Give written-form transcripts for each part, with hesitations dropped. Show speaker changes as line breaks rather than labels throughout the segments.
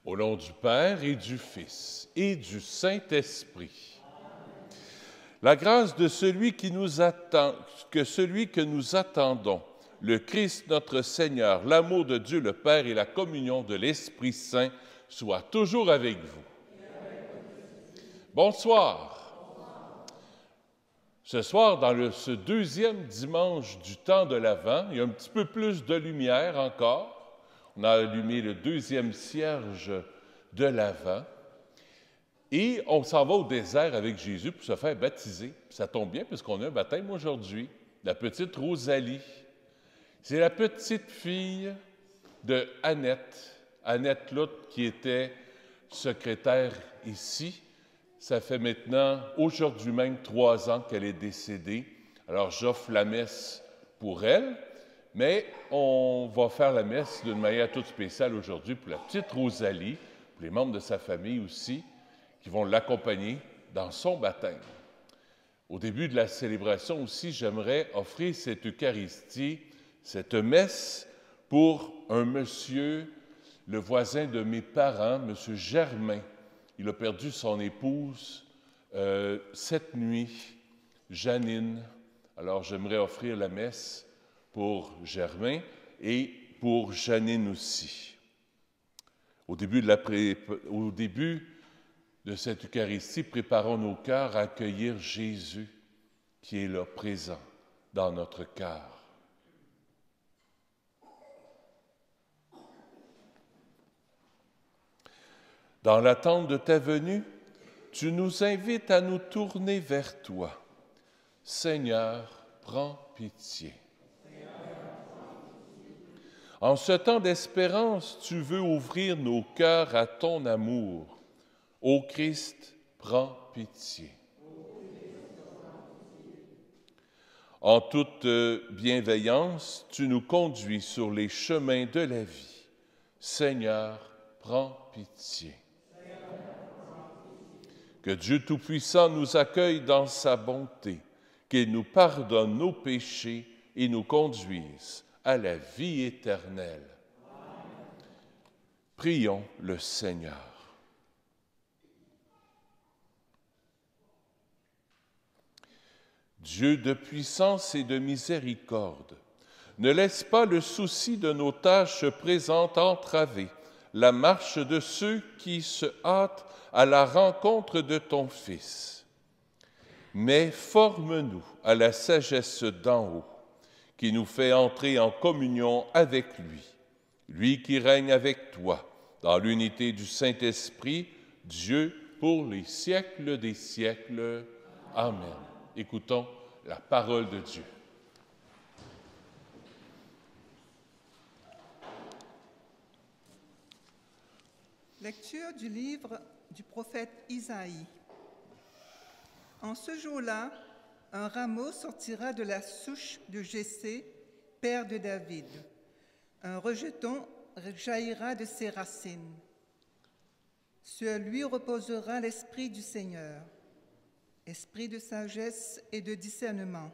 Au nom du Père et du Fils et du Saint-Esprit. La grâce de celui qui nous attend, celui que nous attendons, le Christ notre Seigneur, l'amour de Dieu le Père et la communion de l'Esprit Saint soient toujours avec vous. Bonsoir. Ce soir, dans ce deuxième dimanche du temps de l'Avent, il y a un petit peu plus de lumière encore. On a allumé le deuxième cierge de l'Avent et on s'en va au désert avec Jésus pour se faire baptiser. Ça tombe bien puisqu'on a un baptême aujourd'hui, la petite Rosalie. C'est la petite fille de Annette Lout, qui était secrétaire ici. Ça fait maintenant, aujourd'hui même, 3 ans qu'elle est décédée. Alors j'offre la messe pour elle. Mais on va faire la messe d'une manière toute spéciale aujourd'hui pour la petite Rosalie, pour les membres de sa famille aussi, qui vont l'accompagner dans son baptême. Au début de la célébration aussi, j'aimerais offrir cette Eucharistie, cette messe pour un monsieur, le voisin de mes parents, M. Germain. Il a perdu son épouse cette nuit, Janine. Alors j'aimerais offrir la messe pour Germain et pour Janine aussi. Au début de cette Eucharistie, préparons nos cœurs à accueillir Jésus qui est là, présent dans notre cœur. Dans l'attente de ta venue, tu nous invites à nous tourner vers toi. Seigneur, prends pitié. En ce temps d'espérance, tu veux ouvrir nos cœurs à ton amour. Ô Christ, prends pitié. En toute bienveillance, tu nous conduis sur les chemins de la vie. Seigneur, prends pitié. Que Dieu Tout-Puissant nous accueille dans sa bonté, qu'il nous pardonne nos péchés et nous conduise à la vie éternelle. Amen. Prions le Seigneur. Dieu de puissance et de miséricorde, ne laisse pas le souci de nos tâches présentes entraver la marche de ceux qui se hâtent à la rencontre de ton Fils. Mais forme-nous à la sagesse d'en haut, qui nous fait entrer en communion avec lui, lui qui règne avec toi, dans l'unité du Saint-Esprit, Dieu pour les siècles des siècles. Amen. Écoutons la parole de Dieu.
Lecture du livre du prophète Isaïe. En ce jour-là, un rameau sortira de la souche de Jessé, père de David. Un rejeton jaillira de ses racines. Sur lui reposera l'esprit du Seigneur, esprit de sagesse et de discernement,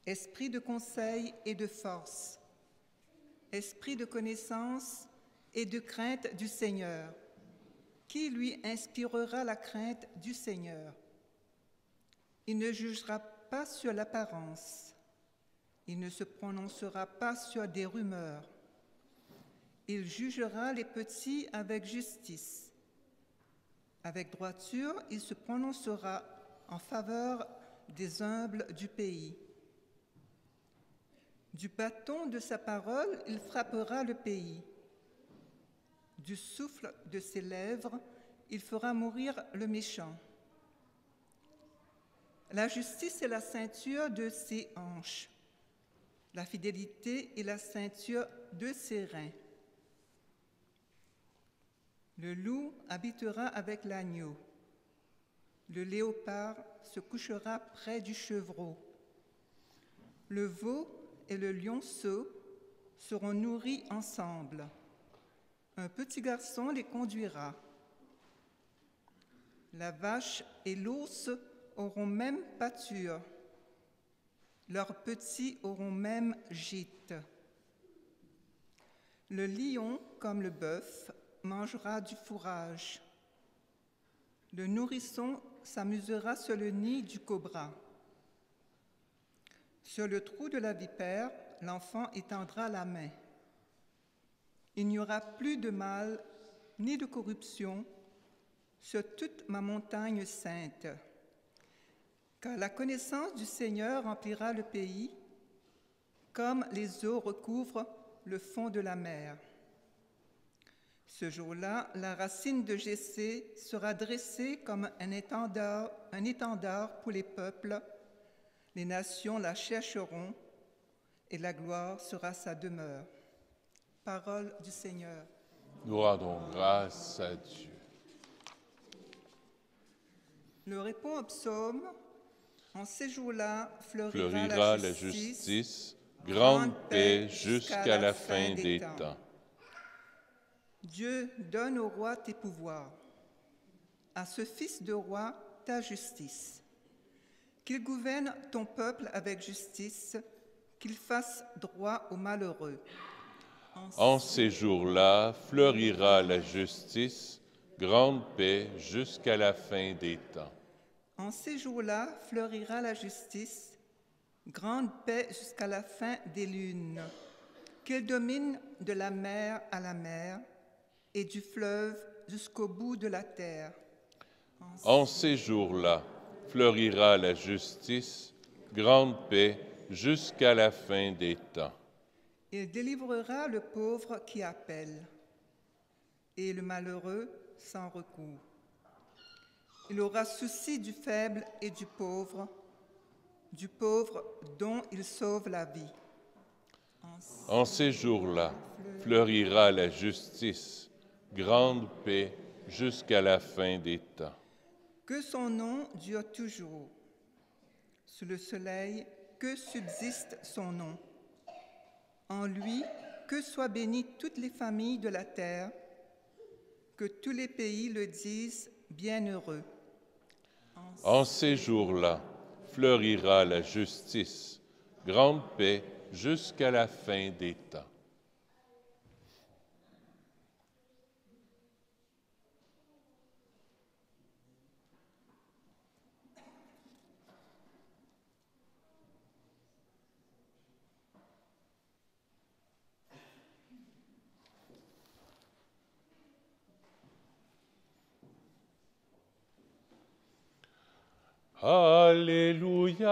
esprit de conseil et de force, esprit de connaissance et de crainte du Seigneur. Qui lui inspirera la crainte du Seigneur? Il ne jugera pas sur l'apparence. Il ne se prononcera pas sur des rumeurs. Il jugera les petits avec justice. Avec droiture, il se prononcera en faveur des humbles du pays. Du bâton de sa parole, il frappera le pays. Du souffle de ses lèvres, il fera mourir le méchant. La justice est la ceinture de ses hanches. La fidélité est la ceinture de ses reins. Le loup habitera avec l'agneau. Le léopard se couchera près du chevreau. Le veau et le lionceau seront nourris ensemble. Un petit garçon les conduira. La vache et l'ours auront même pâture. Leurs petits auront même gîte. Le lion, comme le bœuf, mangera du fourrage. Le nourrisson s'amusera sur le nid du cobra. Sur le trou de la vipère, l'enfant étendra la main. Il n'y aura plus de mal ni de corruption sur toute ma montagne sainte, car la connaissance du Seigneur remplira le pays, comme les eaux recouvrent le fond de la mer. Ce jour-là, la racine de Jessé sera dressée comme un étendard pour les peuples. Les nations la chercheront et la gloire sera sa demeure. Parole du Seigneur.
Nous rendons grâce à Dieu.
Le répond au psaume. En ces jours-là
Fleurira la justice, grande paix jusqu'à la fin des temps.
Dieu, donne au roi tes pouvoirs, à ce fils de roi ta justice. Qu'il gouverne ton peuple avec justice, qu'il fasse droit aux malheureux.
En ces jours-là fleurira la justice, grande paix jusqu'à la fin des temps.
En ces jours-là fleurira la justice, grande paix jusqu'à la fin des lunes. Qu'il domine de la mer à la mer et du fleuve jusqu'au bout de la terre.
En ces jours-là fleurira la justice, grande paix jusqu'à la fin des temps.
Il délivrera le pauvre qui appelle et le malheureux sans recours. Il aura souci du faible et du pauvre dont il sauve la vie.
En ces jours-là fleurira la justice, grande paix jusqu'à la fin des temps.
Que son nom dure toujours. Sous le soleil, que subsiste son nom. En lui, que soient bénies toutes les familles de la terre, que tous les pays le disent bienheureux.
En ces jours-là fleurira la justice, grande paix jusqu'à la fin des temps. Alléluia,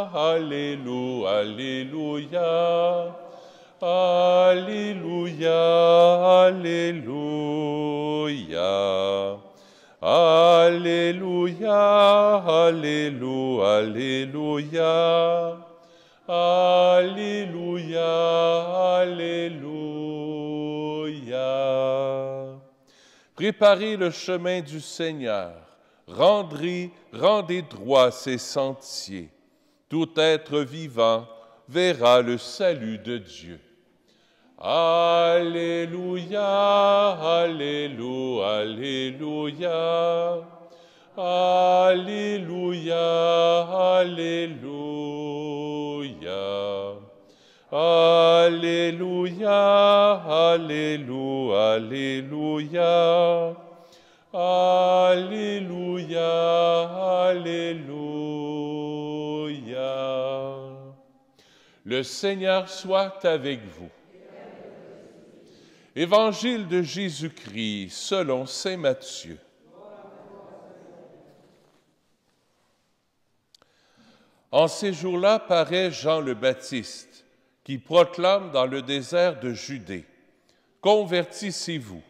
Alléluia, Alléluia, Alléluia, Alléluia, Alléluia, Alléluia, Alléluia, Alléluia. Préparez le chemin du Seigneur. Rendez droit ses sentiers. Tout être vivant verra le salut de Dieu. Alléluia, Alléluia, Alléluia, Alléluia, Alléluia, Alléluia, Alléluia, Alléluia. Alléluia, Alléluia. Le Seigneur soit avec vous. Évangile de Jésus-Christ selon saint Matthieu. En ces jours-là paraît Jean le Baptiste, qui proclame dans le désert de Judée: « Convertissez-vous,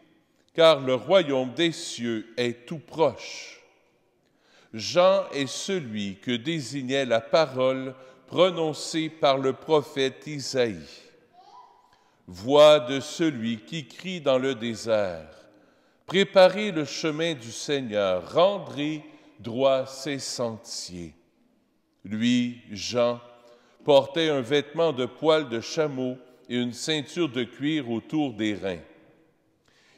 car le royaume des cieux est tout proche. » Jean est celui que désignait la parole prononcée par le prophète Isaïe. Voix de celui qui crie dans le désert: « Préparez le chemin du Seigneur, rendez droit ses sentiers. » Lui, Jean, portait un vêtement de poil de chameau et une ceinture de cuir autour des reins.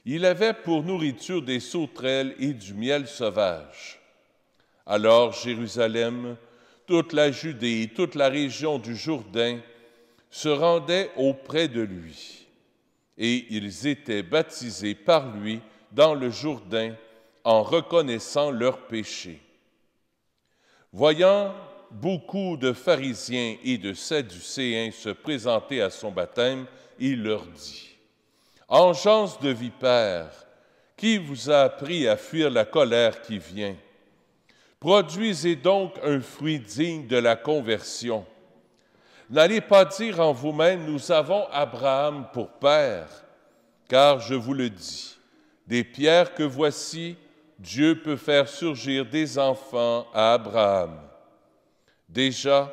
Il avait pour nourriture des sauterelles et du miel sauvage. Alors Jérusalem, toute la Judée et toute la région du Jourdain se rendaient auprès de lui. et ils étaient baptisés par lui dans le Jourdain en reconnaissant leurs péchés. Voyant beaucoup de pharisiens et de sadducéens se présenter à son baptême, il leur dit, « Engeance de vipères, qui vous a appris à fuir la colère qui vient? Produisez donc un fruit digne de la conversion. N'allez pas dire en vous-même, nous avons Abraham pour père, car je vous le dis, des pierres que voici, Dieu peut faire surgir des enfants à Abraham. Déjà,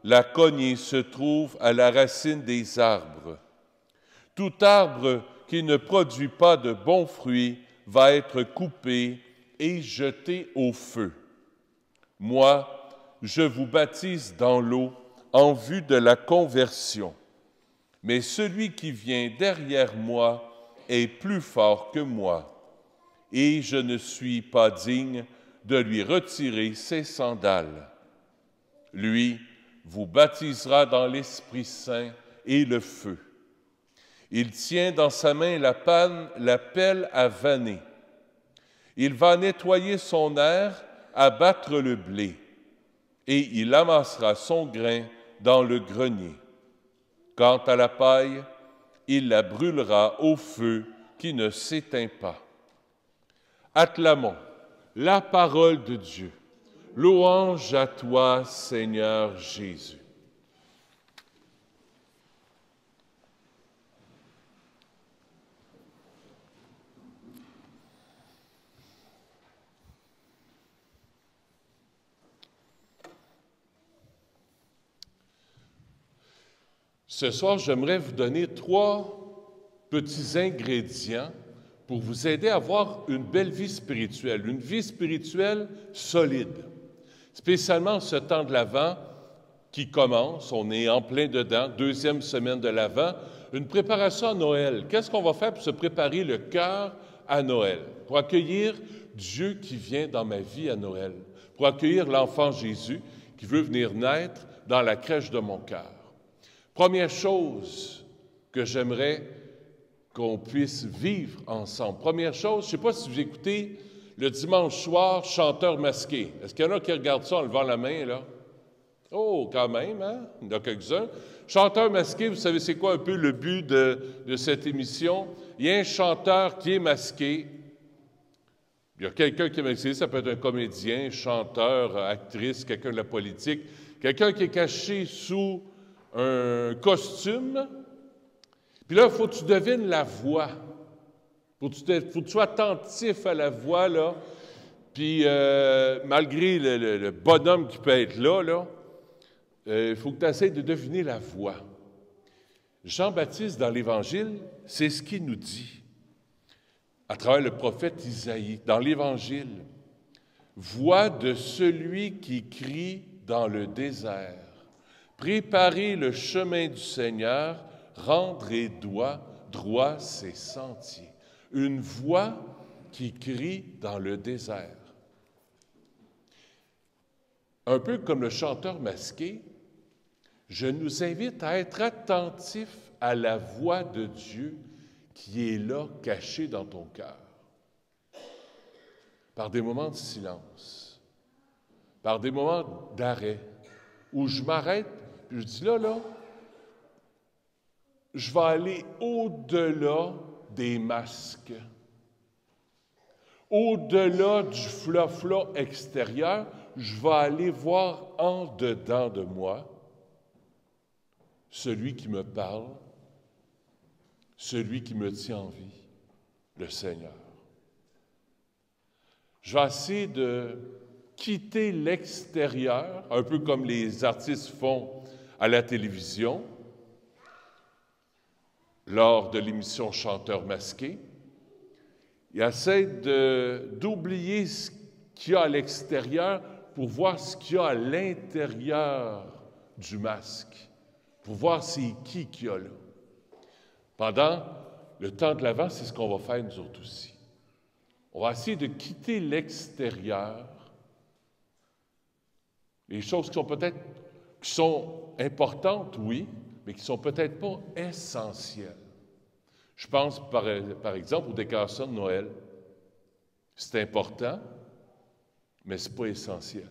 la cognée se trouve à la racine des arbres. Tout arbre qui ne produit pas de bons fruits va être coupé et jeté au feu. Moi, je vous baptise dans l'eau en vue de la conversion. Mais celui qui vient derrière moi est plus fort que moi, et je ne suis pas digne de lui retirer ses sandales. Lui vous baptisera dans l'Esprit Saint et le feu. Il tient dans sa main la pelle à vanner. Il va nettoyer son aire, abattre le blé, et il amassera son grain dans le grenier. Quant à la paille, il la brûlera au feu qui ne s'éteint pas. Acclamons la parole de Dieu. Louange à toi, Seigneur Jésus. Ce soir, j'aimerais vous donner 3 petits ingrédients pour vous aider à avoir une belle vie spirituelle, une vie spirituelle solide. Spécialement en ce temps de l'Avent qui commence, on est en plein dedans, 2e semaine de l'Avent, une préparation à Noël. Qu'est-ce qu'on va faire pour se préparer le cœur à Noël? Pour accueillir Dieu qui vient dans ma vie à Noël, pour accueillir l'enfant Jésus qui veut venir naître dans la crèche de mon cœur. Première chose que j'aimerais qu'on puisse vivre ensemble. Première chose, je ne sais pas si vous écoutez le dimanche soir, Chanteur masqué. Est-ce qu'il y en a qui regardent ça en levant la main, là? Oh, quand même, hein? Il y en a quelques-uns. Chanteur masqué, vous savez c'est quoi un peu le but de cette émission? Il y a un chanteur qui est masqué. Il y a quelqu'un qui est masqué, ça peut être un comédien, chanteur, actrice, quelqu'un de la politique, quelqu'un qui est caché sous un costume, puis là, il faut que tu devines la voix. Il faut que tu sois attentif à la voix, là. Puis, malgré le bonhomme qui peut être là, il faut que tu essaies de deviner la voix. Jean-Baptiste, dans l'Évangile, c'est ce qu'il nous dit, à travers le prophète Isaïe, dans l'Évangile. « Voix de celui qui crie dans le désert. Préparez le chemin du Seigneur, rendrez droit ses sentiers. » Une voix qui crie dans le désert. Un peu comme le chanteur masqué, je nous invite à être attentifs à la voix de Dieu qui est là, cachée dans ton cœur. Par des moments de silence, par des moments d'arrêt, où je m'arrête. Je dis là, je vais aller au-delà des masques, au-delà du flafla extérieur, je vais aller voir en dedans de moi celui qui me parle, celui qui me tient en vie, le Seigneur. Je vais essayer de quitter l'extérieur, un peu comme les artistes font à la télévision, lors de l'émission Chanteur masqué. Ils essaient d'oublier ce qu'il y a à l'extérieur pour voir ce qu'il y a à l'intérieur du masque, pour voir c'est qui qu'il y a là. Pendant le temps de l'Avent, c'est ce qu'on va faire nous autres aussi. On va essayer de quitter l'extérieur, les choses qui sont importantes, oui, mais qui ne sont peut-être pas essentielles. Je pense par exemple aux décorations de Noël. C'est important, mais ce n'est pas essentiel.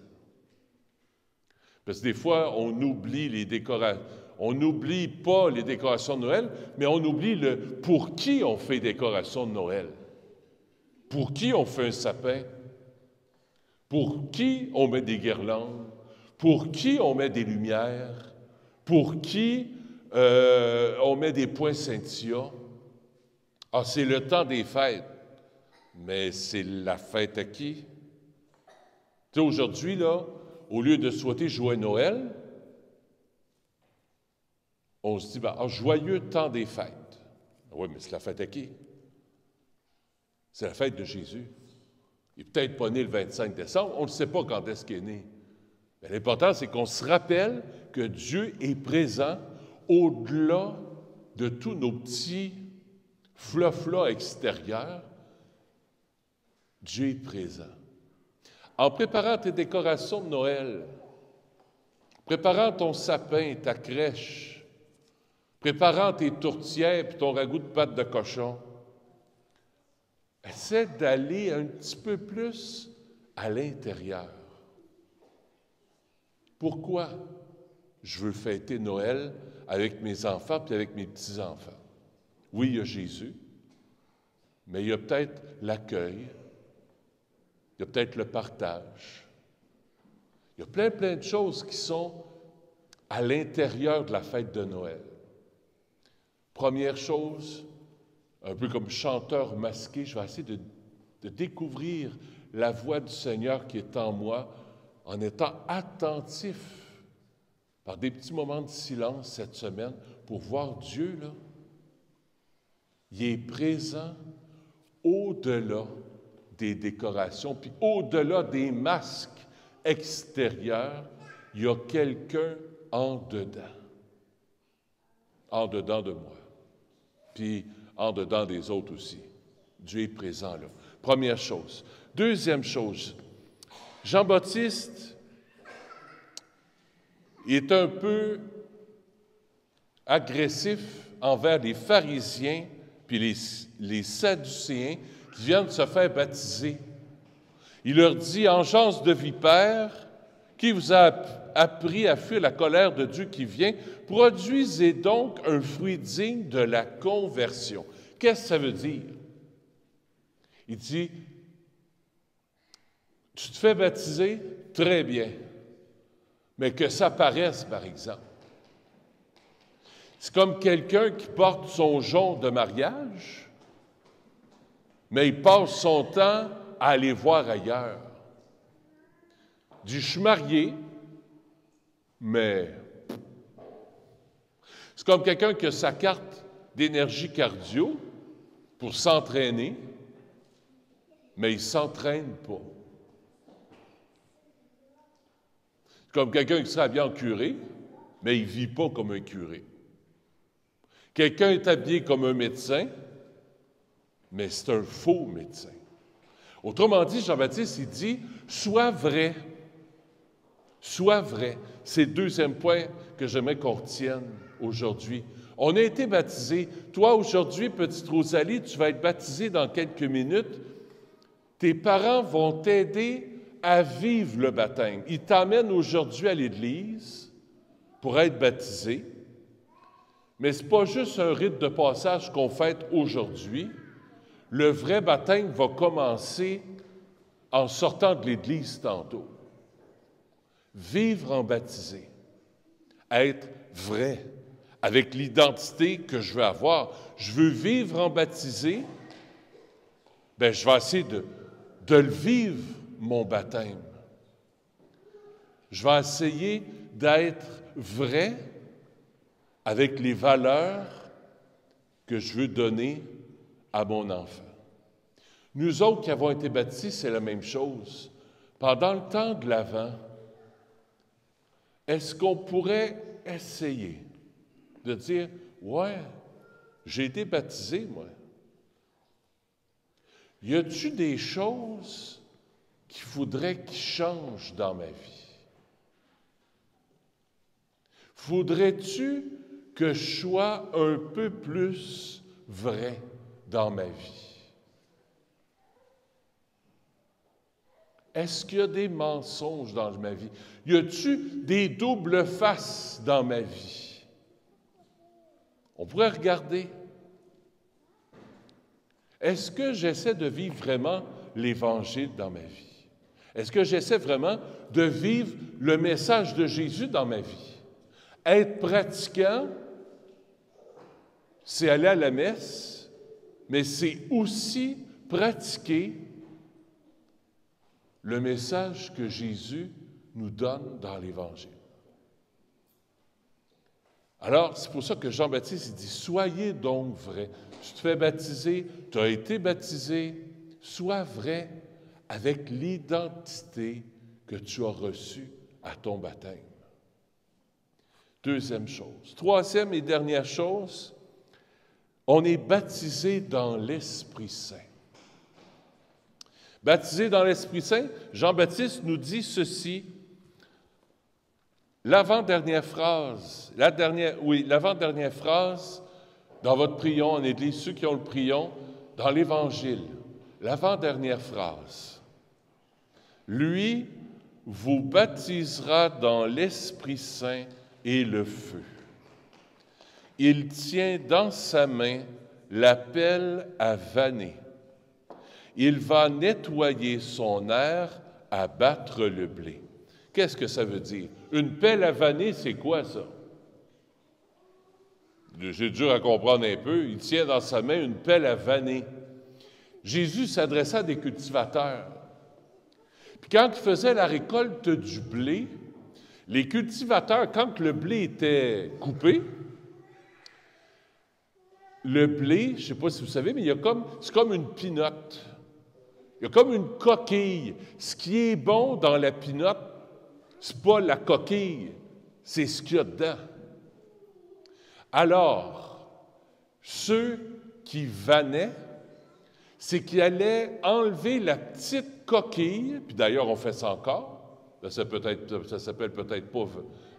Parce que des fois, on oublie les décorations. On n'oublie pas les décorations de Noël, mais on oublie le pour qui on fait des décorations de Noël. Pour qui on fait un sapin? Pour qui on met des guirlandes? Pour qui on met des lumières? Pour qui on met des poinsettias? Ah, c'est le temps des fêtes. Mais c'est la fête à qui? Tu sais, aujourd'hui, là, au lieu de souhaiter joyeux Noël, on se dit, joyeux temps des fêtes. Oui, mais c'est la fête à qui? C'est la fête de Jésus. Il n'est peut-être pas né le 25 décembre, on ne sait pas quand est-ce qu'il est né. Mais l'important, c'est qu'on se rappelle que Dieu est présent au-delà de tous nos petits flaflas extérieurs. Dieu est présent. En préparant tes décorations de Noël, préparant ton sapin, ta crèche, préparant tes tourtières et ton ragoût de pâte de cochon, essaie d'aller un petit peu plus à l'intérieur. Pourquoi je veux fêter Noël avec mes enfants et avec mes petits-enfants? Oui, il y a Jésus, mais il y a peut-être l'accueil, il y a peut-être le partage. Il y a plein de choses qui sont à l'intérieur de la fête de Noël. Première chose, un peu comme chanteur masqué, je vais essayer de découvrir la voix du Seigneur qui est en moi en étant attentif par des petits moments de silence cette semaine pour voir Dieu, là. Il est présent au-delà des décorations, puis au-delà des masques extérieurs, il y a quelqu'un en dedans de moi, puis en dedans des autres aussi. Dieu est présent là. Première chose. Deuxième chose, Jean-Baptiste est un peu agressif envers les pharisiens puis les sadducéens qui viennent se faire baptiser. Il leur dit, « Engeance de vipères, qui vous a appris à fuir la colère de Dieu qui vient, produisez donc un fruit digne de la conversion. » Qu'est-ce que ça veut dire? Il dit, « Tu te fais baptiser? Très bien. Mais que ça paraisse, par exemple. » C'est comme quelqu'un qui porte son jonc de mariage, mais il passe son temps à aller voir ailleurs. Il dit, « Je suis marié, mais... » C'est comme quelqu'un qui a sa carte d'énergie cardio pour s'entraîner, mais il ne s'entraîne pas. C'est comme quelqu'un qui serait habillé en curé, mais il ne vit pas comme un curé. Quelqu'un est habillé comme un médecin, mais c'est un faux médecin. Autrement dit, Jean-Baptiste, il dit, « Sois vrai. Sois vrai. » C'est le deuxième point que j'aimerais qu'on retienne aujourd'hui. On a été baptisés. Toi, aujourd'hui, petite Rosalie, tu vas être baptisée dans quelques minutes. Tes parents vont t'aider à vivre le baptême. Ils t'amènent aujourd'hui à l'Église pour être baptisé. Mais ce n'est pas juste un rite de passage qu'on fête aujourd'hui. Le vrai baptême va commencer en sortant de l'Église tantôt. Vivre en baptisé, être vrai, avec l'identité que je veux avoir. Je veux vivre en baptisé, bien, je vais essayer de le vivre, mon baptême. Je vais essayer d'être vrai avec les valeurs que je veux donner à mon enfant. Nous autres qui avons été baptisés, c'est la même chose. Pendant le temps de l'Avent, est-ce qu'on pourrait essayer de dire, « Ouais, j'ai été baptisé, moi. Y a-t-il des choses qu'il faudrait qu'ils changent dans ma vie? Faudrait-tu que je sois un peu plus vrai dans ma vie? Est-ce qu'il y a des mensonges dans ma vie? Y a-t-il des doubles faces dans ma vie? On pourrait regarder. Est-ce que j'essaie de vivre vraiment l'Évangile dans ma vie? Est-ce que j'essaie vraiment de vivre le message de Jésus dans ma vie? Être pratiquant, c'est aller à la messe, mais c'est aussi pratiquer le message que Jésus nous donne dans l'Évangile. Alors, c'est pour ça que Jean-Baptiste dit « Soyez donc vrais ». Tu te fais baptiser, tu as été baptisé, sois vrai avec l'identité que tu as reçue à ton baptême. Deuxième chose. Troisième et dernière chose, on est baptisé dans l'Esprit Saint. Baptisé dans l'Esprit Saint, Jean-Baptiste nous dit ceci. L'avant-dernière phrase, l'avant-dernière phrase dans votre prion en Église, ceux qui ont le prion, dans l'Évangile, l'avant-dernière phrase. Lui vous baptisera dans l'Esprit Saint et le feu. Il tient dans sa main la pelle à vanner. Il va nettoyer son aire à battre le blé. Qu'est-ce que ça veut dire? Une pelle à vanner, c'est quoi ça? C'est dur à comprendre un peu. Il tient dans sa main une pelle à vanner. Jésus s'adressait à des cultivateurs. Puis quand il faisait la récolte du blé, les cultivateurs, quand le blé était coupé, le blé, je ne sais pas si vous savez, mais c'est comme une pinotte. Il y a comme une coquille. Ce qui est bon dans la pinotte, ce n'est pas la coquille, c'est ce qu'il y a dedans. Alors, ceux qui vannaient, c'est qu'ils allaient enlever la petite coquille, puis d'ailleurs on fait ça encore, ça s'appelle peut-être pas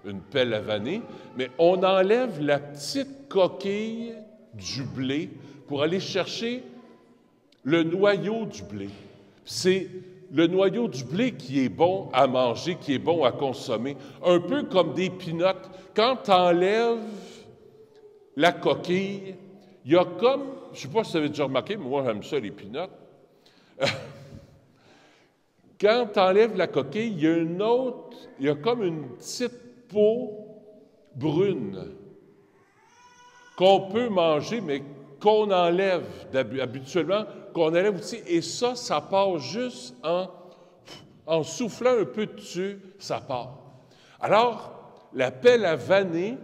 une pelle à vanner, mais on enlève la petite coquille du blé pour aller chercher le noyau du blé. C'est le noyau du blé qui est bon à manger, qui est bon à consommer. Un peu comme des pinottes. Quand tu enlèves la coquille, il y a comme, je ne sais pas si vous avez déjà remarqué, mais moi j'aime ça les pinottes. Quand tu enlèves la coquille, il y a comme une petite peau brune qu'on peut manger, mais qu'on enlève habituellement, qu'on enlève aussi. Et ça part juste en soufflant un peu dessus, ça part. Alors, la pelle à vanner,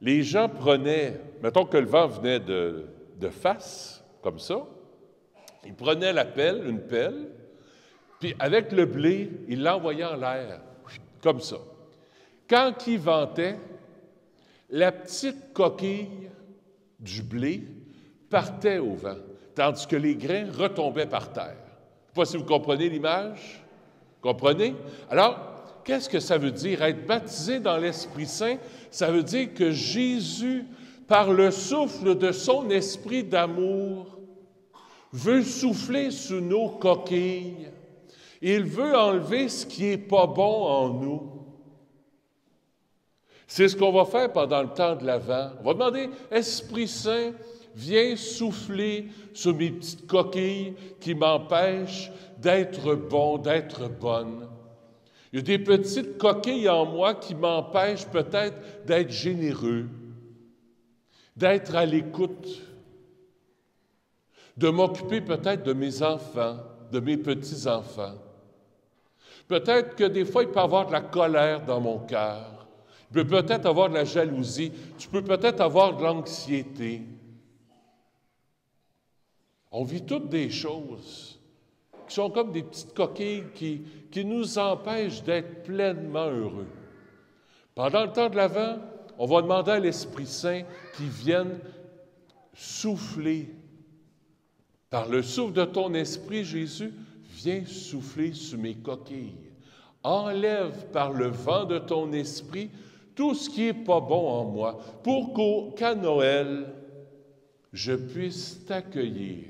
les gens prenaient, mettons que le vent venait de face, comme ça, ils prenaient une pelle, puis avec le blé, ils l'envoyaient en l'air, comme ça. Quand il ventait, la petite coquille du blé partait au vent, tandis que les grains retombaient par terre. Je ne sais pas si vous comprenez l'image. Comprenez? Alors, qu'est-ce que ça veut dire? Être baptisé dans l'Esprit Saint, ça veut dire que Jésus, par le souffle de son esprit d'amour, veut souffler sur nos coquilles. Il veut enlever ce qui n'est pas bon en nous. C'est ce qu'on va faire pendant le temps de l'Avent. On va demander, Esprit Saint, viens souffler sur mes petites coquilles qui m'empêchent d'être bon, d'être bonne. Il y a des petites coquilles en moi qui m'empêchent peut-être d'être généreux, d'être à l'écoute, de m'occuper peut-être de mes enfants, de mes petits-enfants. Peut-être que des fois, il peut y avoir de la colère dans mon cœur. Il peut peut-être avoir de la jalousie. Tu peux peut-être avoir de l'anxiété. On vit toutes des choses qui sont comme des petites coquilles qui nous empêchent d'être pleinement heureux. Pendant le temps de l'Avent, on va demander à l'Esprit Saint qu'il vienne souffler. Par le souffle de ton esprit, Jésus, viens souffler sur mes coquilles. Enlève par le vent de ton esprit tout ce qui n'est pas bon en moi, pour qu'à Noël, je puisse t'accueillir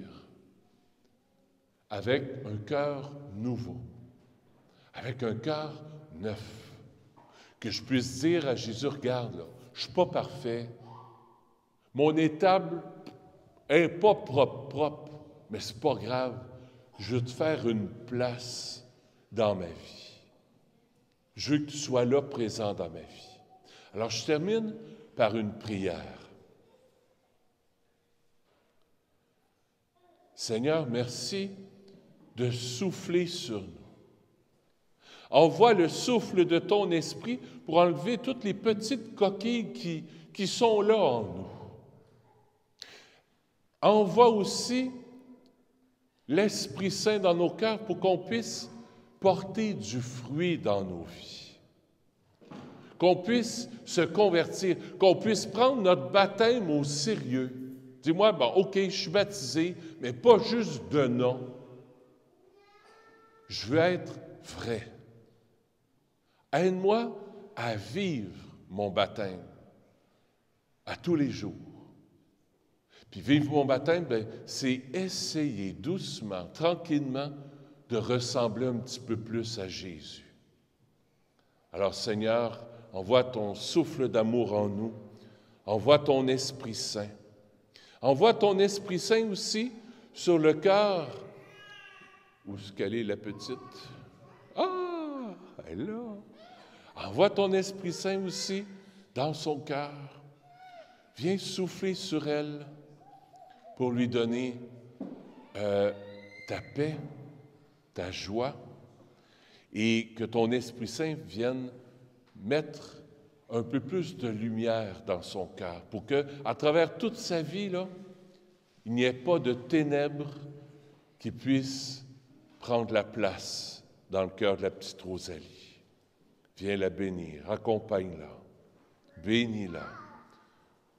avec un cœur nouveau, avec un cœur neuf. Que je puisse dire à Jésus, regarde, là, je ne suis pas parfait. Mon étable n'est pas propre, mais ce n'est pas grave. Je veux te faire une place dans ma vie. Je veux que tu sois là, présent dans ma vie. Alors, je termine par une prière. Seigneur, merci de souffler sur nous. Envoie le souffle de ton esprit pour enlever toutes les petites coquilles qui sont là en nous. Envoie aussi l'Esprit Saint dans nos cœurs pour qu'on puisse porter du fruit dans nos vies. Qu'on puisse se convertir, qu'on puisse prendre notre baptême au sérieux. Dis-moi, bon, OK, je suis baptisé, mais pas juste de nom. Je veux être vrai. Aide-moi à vivre mon baptême à tous les jours. Puis vivre mon baptême, c'est essayer doucement, tranquillement, de ressembler un petit peu plus à Jésus. Alors Seigneur, envoie ton souffle d'amour en nous, envoie ton Esprit Saint. Envoie ton Esprit Saint aussi sur le cœur. Où est-ce qu'elle est, la petite? Ah, elle est là. Envoie ton Esprit Saint aussi dans son cœur. Viens souffler sur elle pour lui donner ta paix, ta joie, et que ton Esprit Saint vienne mettre un peu plus de lumière dans son cœur, pour que, à travers toute sa vie, là, il n'y ait pas de ténèbres qui puissent prendre la place dans le cœur de la petite Rosalie. Viens la bénir, accompagne-la, bénis-la.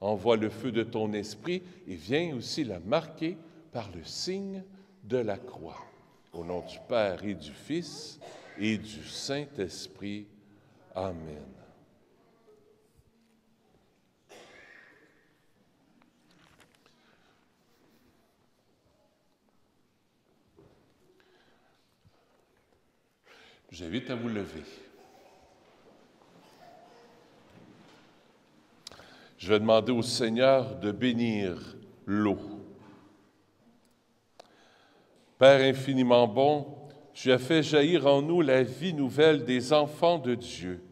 Envoie le feu de ton esprit et viens aussi la marquer par le signe de la croix. Au nom du Père et du Fils et du Saint-Esprit. Amen. Je vous invite à vous lever. Je vais demander au Seigneur de bénir l'eau. Père infiniment bon, tu as fait jaillir en nous la vie nouvelle des enfants de Dieu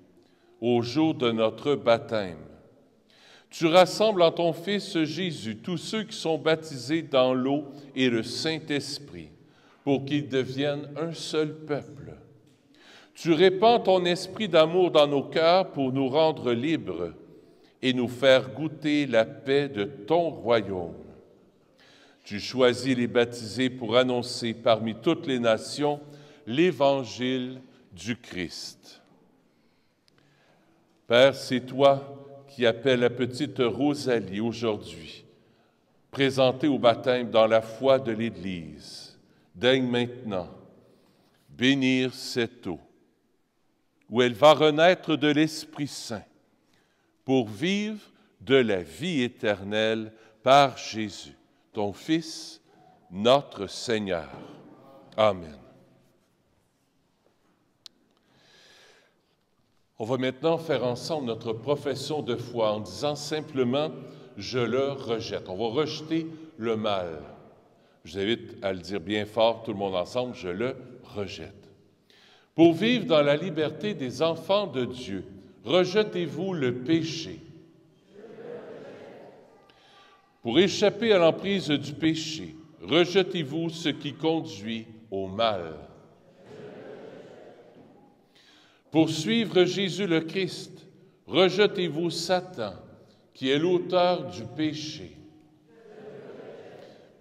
au jour de notre baptême. Tu rassembles en ton Fils Jésus tous ceux qui sont baptisés dans l'eau et le Saint-Esprit pour qu'ils deviennent un seul peuple. Tu répands ton esprit d'amour dans nos cœurs pour nous rendre libres et nous faire goûter la paix de ton royaume. Tu choisis les baptisés pour annoncer parmi toutes les nations l'Évangile du Christ. Père, c'est toi qui appelles la petite Rosalie aujourd'hui, présentée au baptême dans la foi de l'Église. Daigne maintenant bénir cette eau, où elle va renaître de l'Esprit Saint, pour vivre de la vie éternelle par Jésus, ton Fils, notre Seigneur. Amen. On va maintenant faire ensemble notre profession de foi en disant simplement « Je le rejette ». On va rejeter le mal. Je vous invite à le dire bien fort, tout le monde ensemble, « Je le rejette ». Pour vivre dans la liberté des enfants de Dieu, rejetez-vous le péché. Pour échapper à l'emprise du péché, rejetez-vous ce qui conduit au mal. Pour suivre Jésus le Christ, rejetez-vous Satan, qui est l'auteur du péché.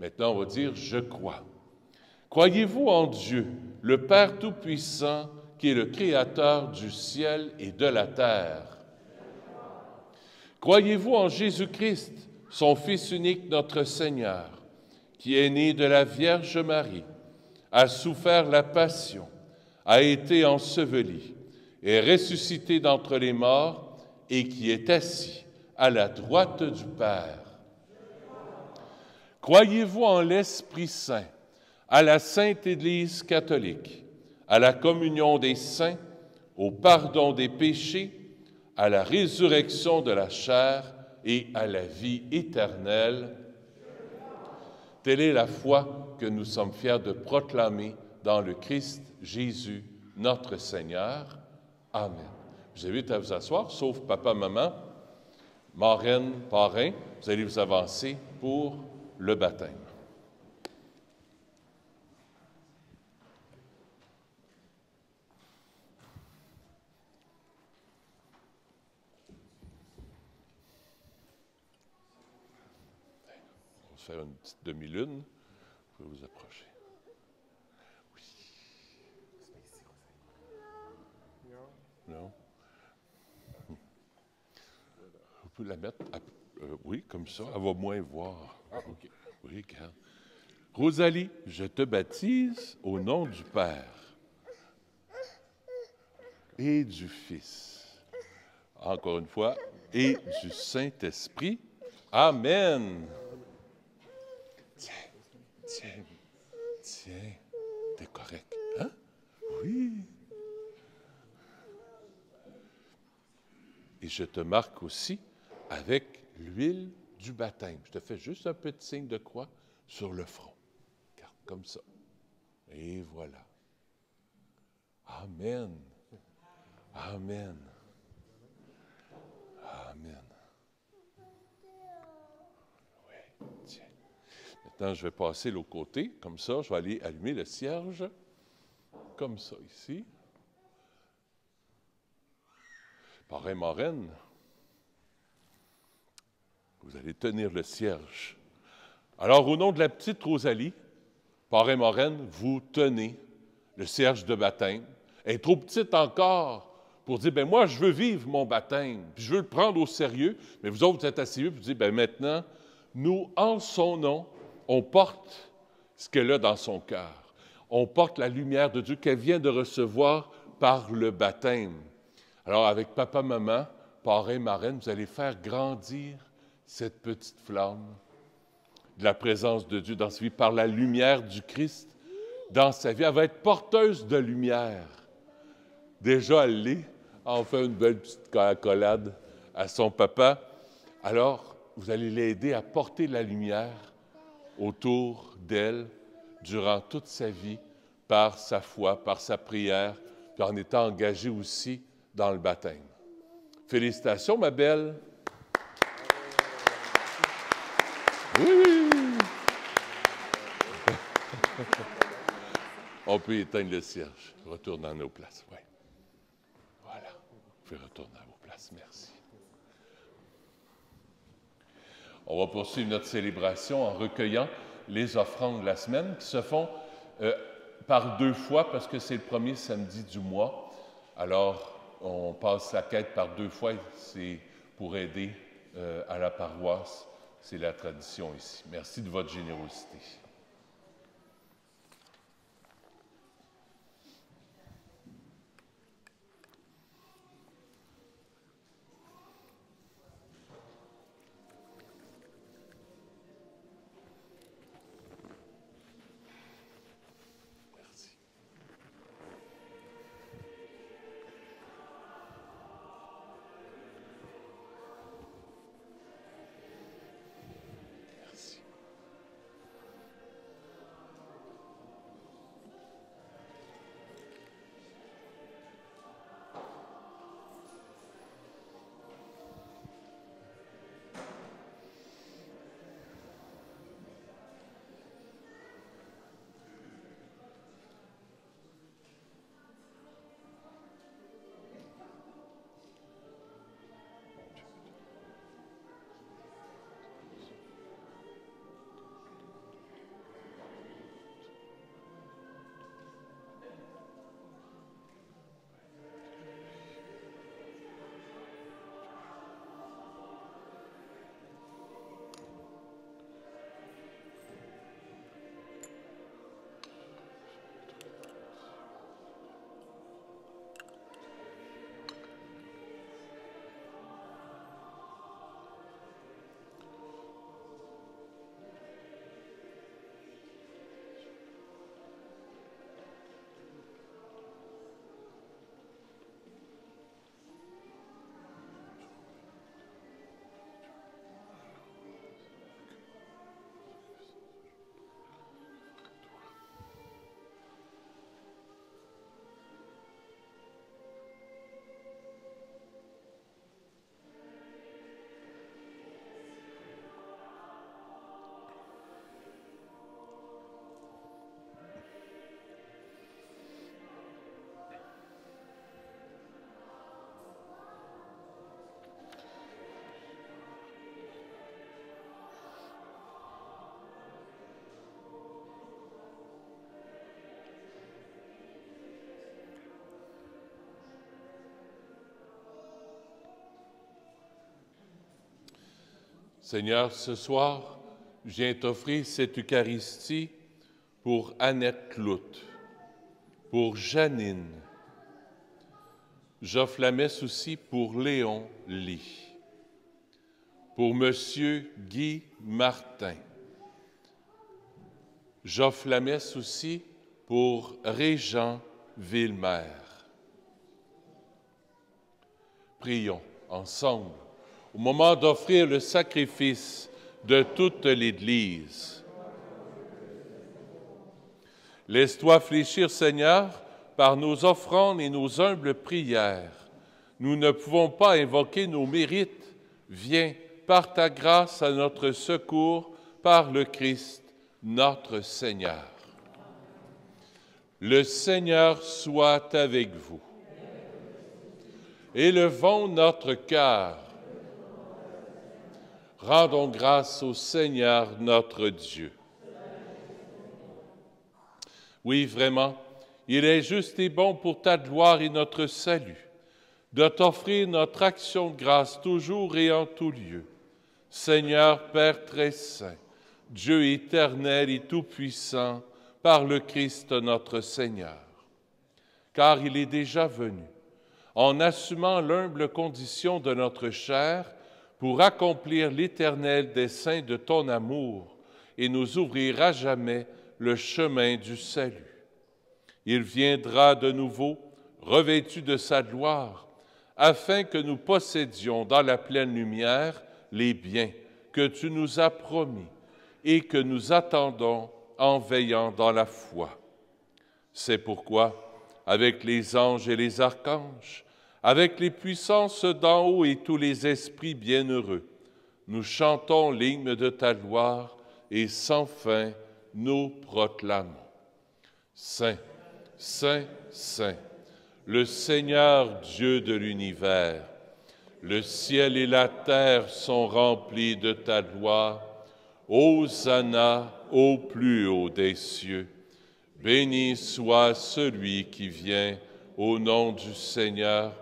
Maintenant, on va dire « Je crois ». Croyez-vous en Dieu, le Père Tout-Puissant, qui est le Créateur du ciel et de la terre? Croyez-vous en Jésus-Christ, son Fils unique, notre Seigneur, qui est né de la Vierge Marie, a souffert la passion, a été enseveli, est ressuscité d'entre les morts et qui est assis à la droite du Père? Croyez-vous en l'Esprit Saint, à la Sainte Église catholique, à la communion des saints, au pardon des péchés, à la résurrection de la chair et à la vie éternelle? Telle est la foi que nous sommes fiers de proclamer dans le Christ Jésus, notre Seigneur. Amen. Je vous invite à vous asseoir, sauf papa, maman, marraine, parrain. Vous allez vous avancer pour le baptême. On va faire une petite demi-lune. Vous pouvez vous approcher. Oui. Non? Vous pouvez la mettre, oui, comme ça, elle va moins voir. Ah, OK. Oui, regarde. Rosalie, je te baptise au nom du Père et du Fils, encore une fois, et du Saint-Esprit. Amen. Tiens, t'es correct, hein? Oui. Et je te marque aussi avec l'huile du baptême. Je te fais juste un petit signe de croix sur le front. Regarde, comme ça. Et voilà. Amen. Amen. Amen. Oui, tiens. Maintenant, je vais passer l'autre côté. Comme ça, je vais aller allumer le cierge. Comme ça, ici. Parrain, marraine, vous allez tenir le cierge. Alors, au nom de la petite Rosalie, parrain, marraine, vous tenez le cierge de baptême. Elle est trop petite encore pour dire, ben moi, je veux vivre mon baptême, puis je veux le prendre au sérieux, mais vous autres, vous êtes assez vieux, puis vous dites, ben maintenant, nous, en son nom, on porte ce qu'elle a dans son cœur. On porte la lumière de Dieu qu'elle vient de recevoir par le baptême. Alors, avec papa, maman, parrain, marraine, vous allez faire grandir cette petite flamme de la présence de Dieu dans sa vie par la lumière du Christ dans sa vie. Elle va être porteuse de lumière. Déjà, elle l'est. On fait une belle petite accolade à son papa. Alors, vous allez l'aider à porter la lumière autour d'elle durant toute sa vie par sa foi, par sa prière, puis en étant engagé aussi dans le baptême. Félicitations, ma belle. Oui. On peut éteindre le cierge. Retourne dans nos places. Oui. Voilà. Vous pouvez retourner à vos places. Merci. On va poursuivre notre célébration en recueillant les offrandes de la semaine qui se font par 2 fois parce que c'est le premier samedi du mois. Alors, on passe la quête par 2 fois. C'est pour aider à la paroisse. C'est la tradition ici. Merci de votre générosité. Seigneur, ce soir, je viens t'offrir cette Eucharistie pour Annette Clout, pour Janine. J'offre la messe aussi pour Léon Ly, pour Monsieur Guy Martin. J'offre la messe aussi pour Régent Villemer. Prions ensemble au moment d'offrir le sacrifice de toute l'Église. Laisse-toi fléchir, Seigneur, par nos offrandes et nos humbles prières. Nous ne pouvons pas invoquer nos mérites. Viens, par ta grâce, à notre secours, par le Christ, notre Seigneur. Le Seigneur soit avec vous. Élevons notre cœur. Rendons grâce au Seigneur notre Dieu. Oui, vraiment, il est juste et bon pour ta gloire et notre salut de t'offrir notre action de grâce toujours et en tout lieu. Seigneur Père très saint, Dieu éternel et tout-puissant, par le Christ notre Seigneur. Car il est déjà venu, en assumant l'humble condition de notre chair, pour accomplir l'éternel dessein de ton amour et nous ouvrir à jamais le chemin du salut. Il viendra de nouveau, revêtu de sa gloire, afin que nous possédions dans la pleine lumière les biens que tu nous as promis et que nous attendons en veillant dans la foi. C'est pourquoi, avec les anges et les archanges, avec les puissances d'en haut et tous les esprits bienheureux, nous chantons l'hymne de ta gloire et sans fin nous proclamons. Saint, Saint, Saint, le Seigneur Dieu de l'univers, le ciel et la terre sont remplis de ta gloire. Hosanna au plus haut des cieux. Béni soit celui qui vient au nom du Seigneur.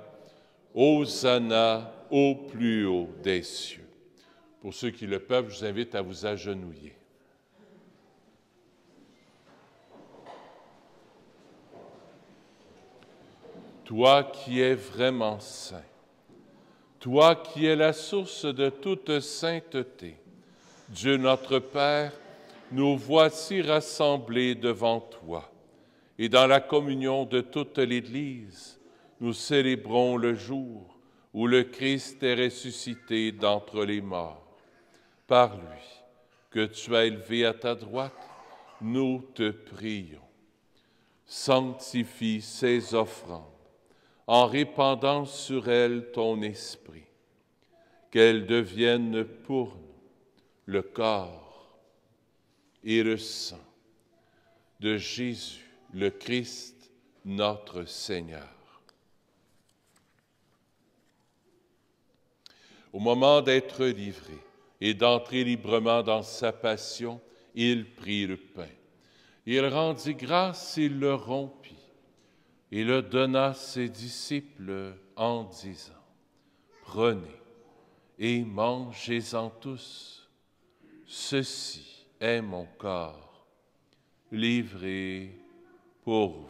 Hosanna au plus haut des cieux. Pour ceux qui le peuvent, je vous invite à vous agenouiller. Toi qui es vraiment saint, toi qui es la source de toute sainteté, Dieu notre Père, nous voici rassemblés devant toi, et dans la communion de toute l'Église, nous célébrons le jour où le Christ est ressuscité d'entre les morts. Par lui, que tu as élevé à ta droite, nous te prions. Sanctifie ces offrandes en répandant sur elles ton esprit, qu'elles deviennent pour nous le corps et le sang de Jésus, le Christ, notre Seigneur. Au moment d'être livré et d'entrer librement dans sa passion, il prit le pain. Il rendit grâce, il le rompit et le donna à ses disciples en disant, « Prenez et mangez-en tous. Ceci est mon corps, livré pour vous. »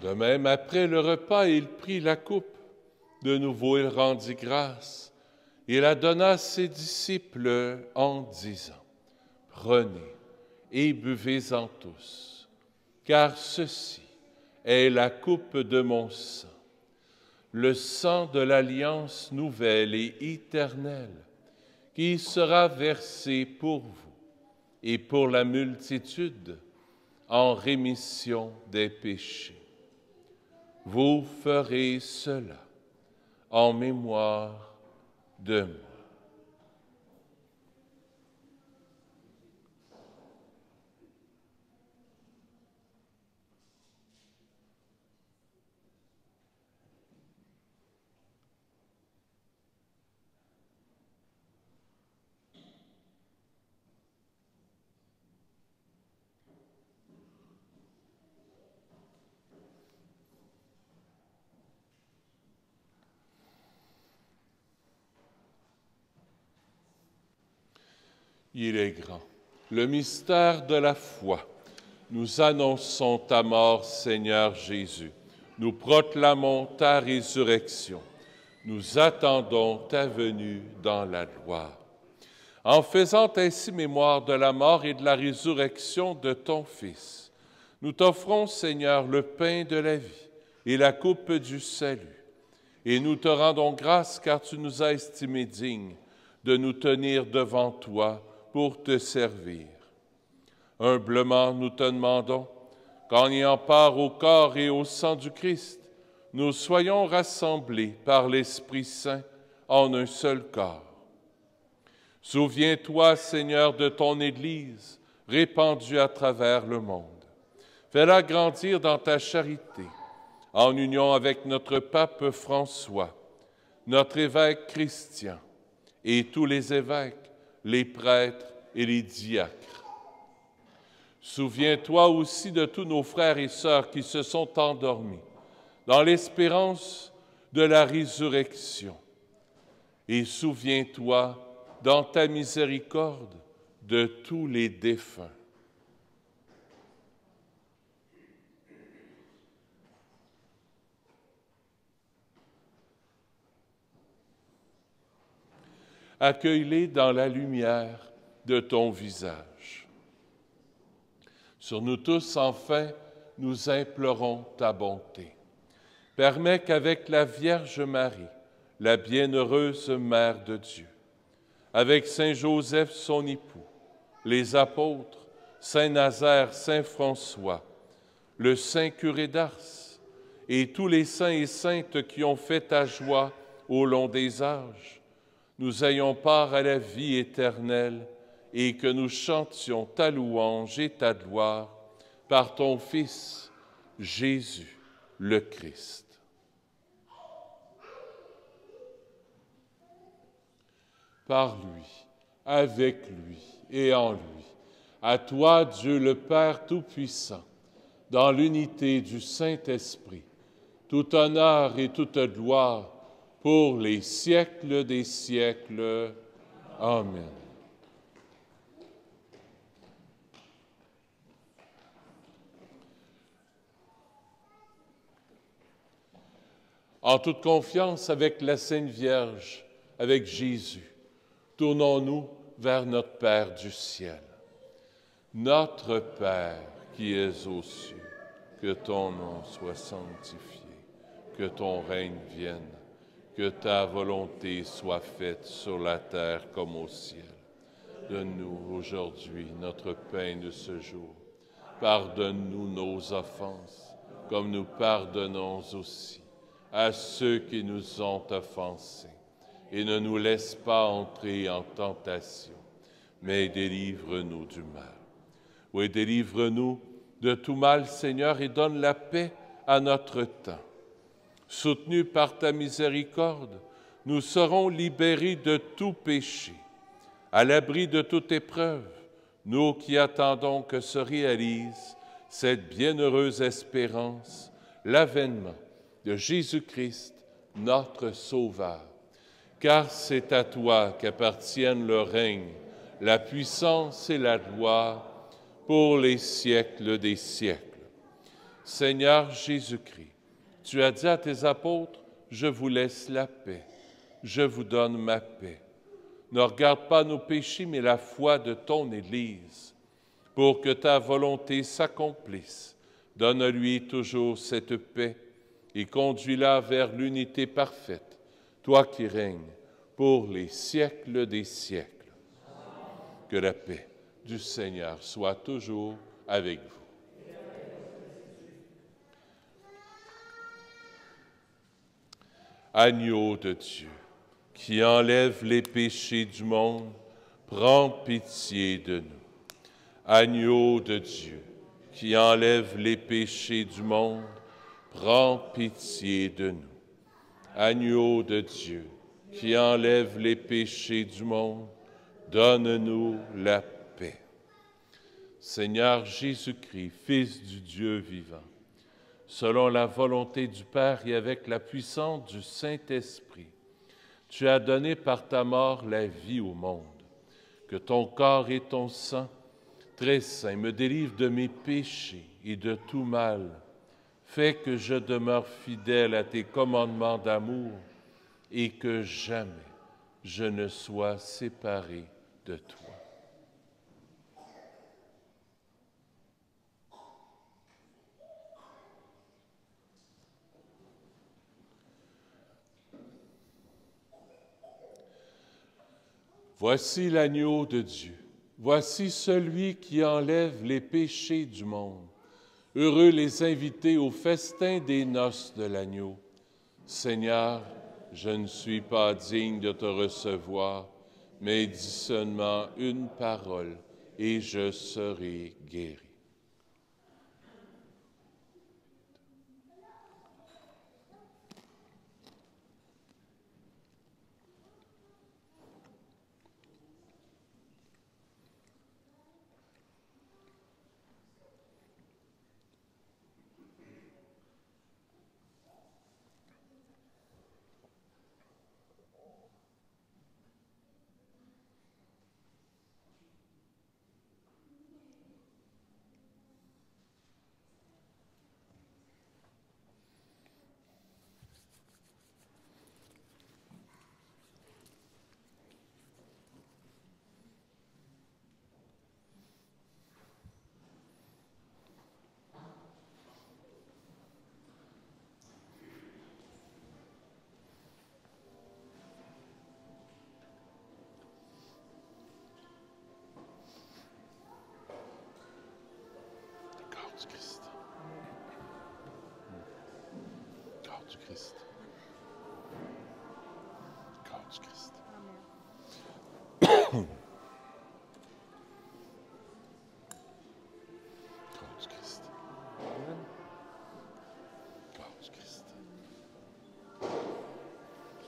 De même, après le repas, il prit la coupe. De nouveau, il rendit grâce. Il la donna à ses disciples en disant, « Prenez et buvez-en tous, car ceci est la coupe de mon sang, le sang de l'alliance nouvelle et éternelle, qui sera versé pour vous et pour la multitude, en rémission des péchés. Vous ferez cela en mémoire de moi. Il est grand. Le mystère de la foi. Nous annonçons ta mort, Seigneur Jésus. Nous proclamons ta résurrection. Nous attendons ta venue dans la gloire. En faisant ainsi mémoire de la mort et de la résurrection de ton Fils, nous t'offrons, Seigneur, le pain de la vie et la coupe du salut. Et nous te rendons grâce car tu nous as estimés dignes de nous tenir devant toi pour te servir. Humblement, nous te demandons qu'en ayant part au corps et au sang du Christ, nous soyons rassemblés par l'Esprit Saint en un seul corps. Souviens-toi, Seigneur, de ton Église répandue à travers le monde. Fais-la grandir dans ta charité, en union avec notre pape François, notre évêque Christian et tous les évêques, les prêtres et les diacres. Souviens-toi aussi de tous nos frères et sœurs qui se sont endormis dans l'espérance de la résurrection. Et souviens-toi, dans ta miséricorde, de tous les défunts. Accueille-les dans la lumière de ton visage. Sur nous tous, enfin, nous implorons ta bonté. Permets qu'avec la Vierge Marie, la bienheureuse Mère de Dieu, avec Saint Joseph, son époux, les apôtres, Saint Nazaire, Saint François, le Saint curé d'Ars et tous les saints et saintes qui ont fait ta joie au long des âges, nous ayons part à la vie éternelle et que nous chantions ta louange et ta gloire par ton Fils, Jésus le Christ. Par lui, avec lui et en lui, à toi, Dieu le Père Tout-Puissant, dans l'unité du Saint-Esprit, tout honneur et toute gloire pour les siècles des siècles. Amen. En toute confiance avec la Sainte Vierge, avec Jésus, tournons-nous vers notre Père du ciel. Notre Père qui es aux cieux, que ton nom soit sanctifié, que ton règne vienne, que ta volonté soit faite sur la terre comme au ciel. Donne-nous aujourd'hui notre pain de ce jour. Pardonne-nous nos offenses, comme nous pardonnons aussi à ceux qui nous ont offensés. Et ne nous laisse pas entrer en tentation, mais délivre-nous du mal. Oui, délivre-nous de tout mal, Seigneur, et donne la paix à notre temps. Soutenus par ta miséricorde, nous serons libérés de tout péché, à l'abri de toute épreuve, nous qui attendons que se réalise cette bienheureuse espérance, l'avènement de Jésus-Christ, notre Sauveur. Car c'est à toi qu'appartiennent le règne, la puissance et la gloire pour les siècles des siècles. Seigneur Jésus-Christ, tu as dit à tes apôtres, « Je vous laisse la paix, je vous donne ma paix. » Ne regarde pas nos péchés, mais la foi de ton Église, pour que ta volonté s'accomplisse. Donne-lui toujours cette paix et conduis-la vers l'unité parfaite, toi qui règnes pour les siècles des siècles. Que la paix du Seigneur soit toujours avec vous. Agneau de Dieu, qui enlève les péchés du monde, prends pitié de nous. Agneau de Dieu, qui enlève les péchés du monde, prends pitié de nous. Agneau de Dieu, qui enlève les péchés du monde, donne-nous la paix. Seigneur Jésus-Christ, Fils du Dieu vivant, selon la volonté du Père et avec la puissance du Saint-Esprit, tu as donné par ta mort la vie au monde. Que ton corps et ton sang, très saint, me délivrent de mes péchés et de tout mal. Fais que je demeure fidèle à tes commandements d'amour et que jamais je ne sois séparé de toi. Voici l'agneau de Dieu. Voici celui qui enlève les péchés du monde. Heureux les invités au festin des noces de l'agneau. Seigneur, je ne suis pas digne de te recevoir, mais dis seulement une parole et je serai guéri. Du Christ. Corps du Christ. Corps du Christ. Corps du Christ. Corps du Christ.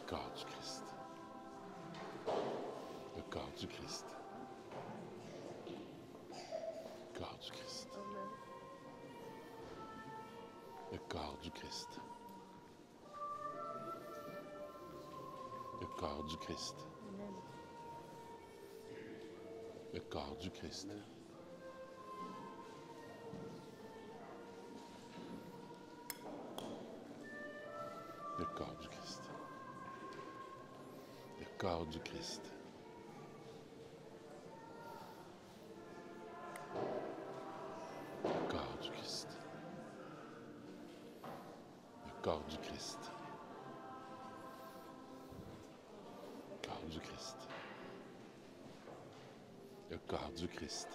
Corps du Christ. Le corps du Christ. Corps du Christ. Le corps du Christ. Le corps du Christ. Le corps du Christ. Le corps du Christ. Le corps du Christ. Le corps du Christ. Corps du Christ. Corps du Christ. Le corps du Christ.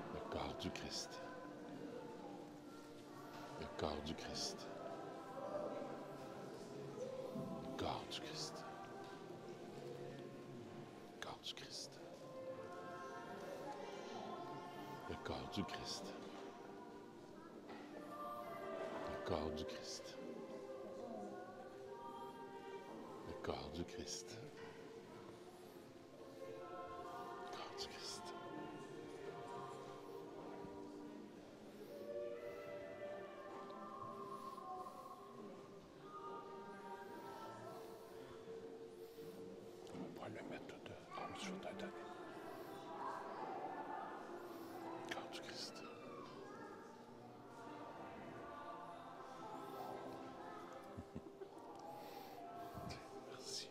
Le corps du Christ. Le corps du Christ. Le corps du Christ. Corps du Christ. Le corps du Christ. Corps du Christ. Le corps du Christ. Corps du Christ. On va le mettre tout en dessous d'un donné. Corps du Christ. Merci.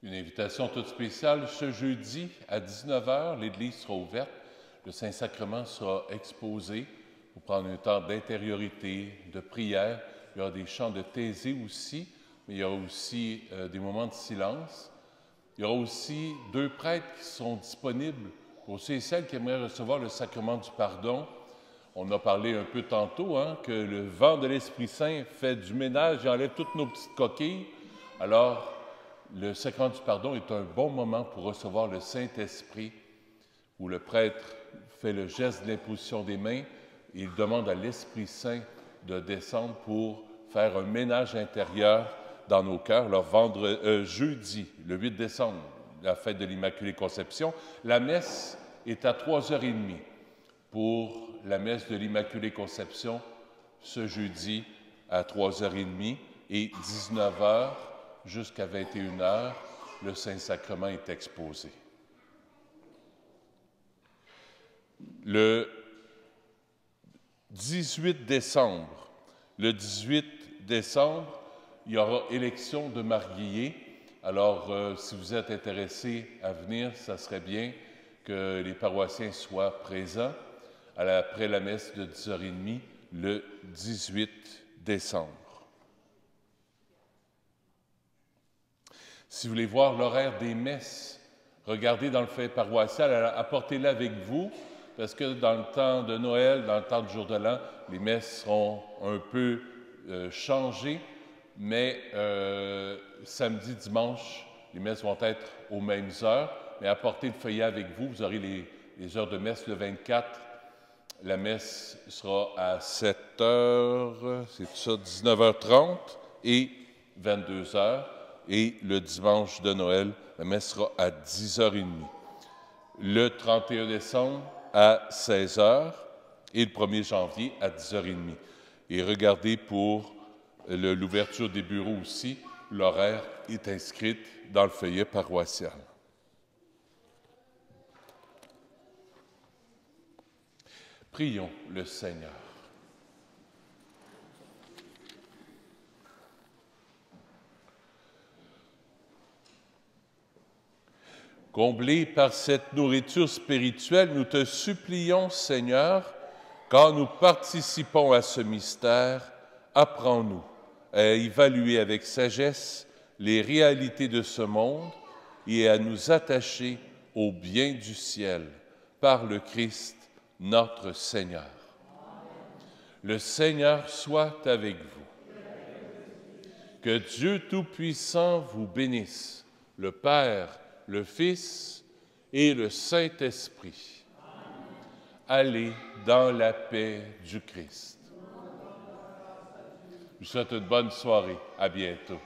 Une invitation toute spéciale, ce jeudi à 19 h, l'église sera ouverte, le Saint-Sacrement sera exposé pour prendre un temps d'intériorité, de prière. Il y aura des chants de Thésée aussi, mais il y aura aussi des moments de silence. Il y aura aussi 2 prêtres qui sont disponibles pour ceux et celles qui aimeraient recevoir le sacrement du pardon. On a parlé un peu tantôt que le vent de l'Esprit Saint fait du ménage et enlève toutes nos petites coquilles. Alors, le sacrement du pardon est un bon moment pour recevoir le Saint-Esprit, où le prêtre fait le geste de l'imposition des mains et il demande à l'Esprit Saint de descendre pour faire un ménage intérieur dans nos cœurs. Alors, jeudi, le 8 décembre, la fête de l'Immaculée Conception, la messe est à 3h30 pour la messe de l'Immaculée Conception ce jeudi à 3h30 et 19h jusqu'à 21h, le Saint-Sacrement est exposé. Le 18 décembre, il y aura élection de marguilliers. Alors, si vous êtes intéressé à venir, ça serait bien que les paroissiens soient présents après la messe de 10h30 le 18 décembre. Si vous voulez voir l'horaire des messes, regardez dans le feuillet paroissial, apportez-le avec vous, parce que dans le temps de Noël, dans le temps du jour de l'an, les messes seront un peu changées, mais samedi, dimanche, les messes vont être aux mêmes heures, mais apportez le feuillet avec vous, vous aurez les heures de messe le 24. La messe sera à 7h, c'est ça, 19h30 et 22h. Et le dimanche de Noël, la messe sera à 10h30. Le 31 décembre à 16h et le 1er janvier à 10h30. Et regardez pour l'ouverture des bureaux aussi, l'horaire est inscrite dans le feuillet paroissial. Prions le Seigneur. Comblés par cette nourriture spirituelle, nous te supplions, Seigneur, quand nous participons à ce mystère, apprends-nous à évaluer avec sagesse les réalités de ce monde et à nous attacher au bien du ciel par le Christ, notre Seigneur. Le Seigneur soit avec vous. Que Dieu Tout-Puissant vous bénisse, le Père, le Fils et le Saint-Esprit. Allez dans la paix du Christ. Je vous souhaite une bonne soirée. À bientôt.